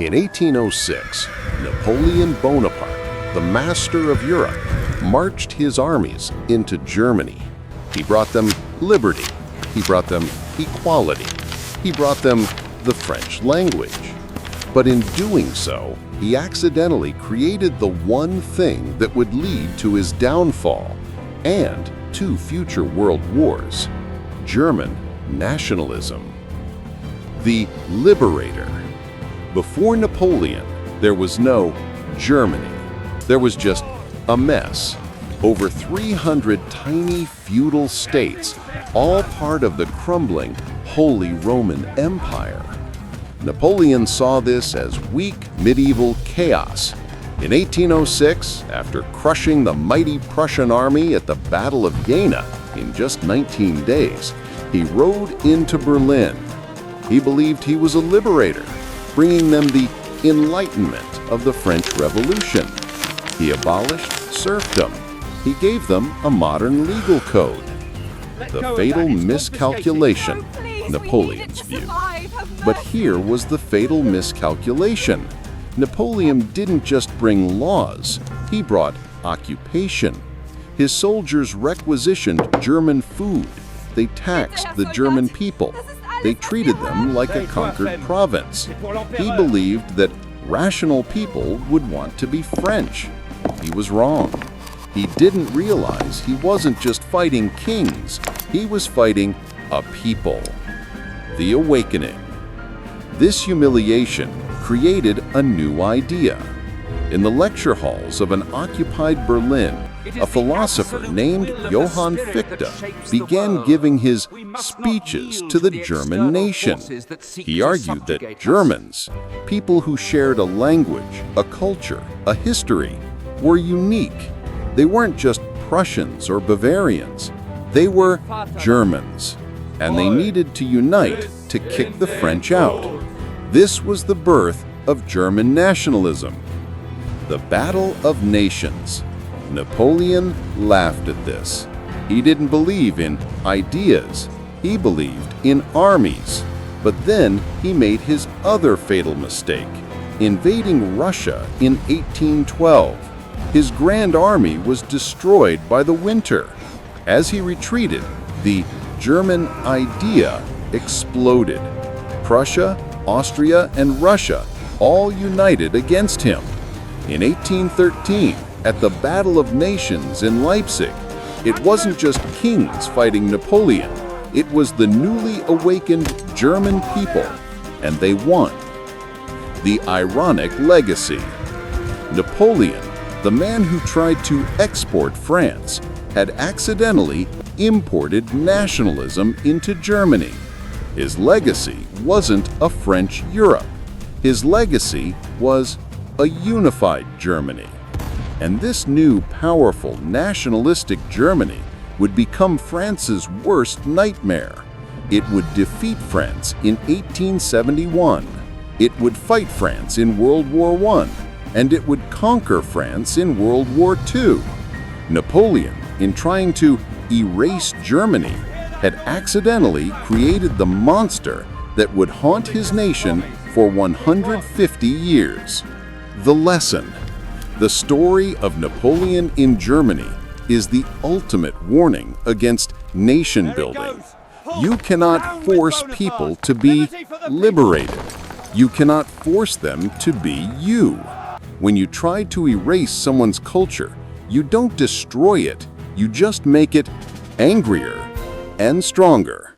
In 1806, Napoleon Bonaparte, the master of Europe, marched his armies into Germany. He brought them liberty. He brought them equality. He brought them the French language. But in doing so, he accidentally created the one thing that would lead to his downfall and 2 future world wars: German nationalism. The liberator. Before Napoleon, there was no Germany. There was just a mess. Over 300 tiny feudal states, all part of the crumbling Holy Roman Empire. Napoleon saw this as weak medieval chaos. In 1806, after crushing the mighty Prussian army at the Battle of Jena in just 19 days, he rode into Berlin. He believed he was a liberator, bringing them the Enlightenment of the French Revolution. He abolished serfdom. He gave them a modern legal code. The fatal miscalculation, Napoleon's view. But here was the fatal miscalculation. Napoleon didn't just bring laws, he brought occupation. His soldiers requisitioned German food. They taxed the German people. They treated them like a conquered province. He believed that rational people would want to be French. He was wrong. He didn't realize he wasn't just fighting kings, he was fighting a people. The awakening. This humiliation created a new idea. In the lecture halls of an occupied Berlin, a philosopher named Johann Fichte began giving his speeches to the German nation. He argued that Germans, people who shared a language, a culture, a history, were unique. They weren't just Prussians or Bavarians. They were Germans, and they needed to unite to kick the French out. This was the birth of German nationalism. The Battle of Nations. Napoleon laughed at this. He didn't believe in ideas. He believed in armies. But then he made his other fatal mistake, invading Russia in 1812. His grand army was destroyed by the winter. As he retreated, the German idea exploded. Prussia, Austria, and Russia all united against him. In 1813, at the Battle of Nations in Leipzig, it wasn't just kings fighting Napoleon. It was the newly awakened German people, and they won. The ironic legacy. Napoleon, the man who tried to export France, had accidentally imported nationalism into Germany. His legacy wasn't a French Europe. His legacy was a unified Germany. And this new, powerful, nationalistic Germany would become France's worst nightmare. It would defeat France in 1871. It would fight France in World War I. And it would conquer France in World War II. Napoleon, in trying to erase Germany, had accidentally created the monster that would haunt his nation for 150 years. The lesson. The story of Napoleon in Germany is the ultimate warning against nation building. You cannot force people to be liberated. You cannot force them to be you. When you try to erase someone's culture, you don't destroy it, you just make it angrier and stronger.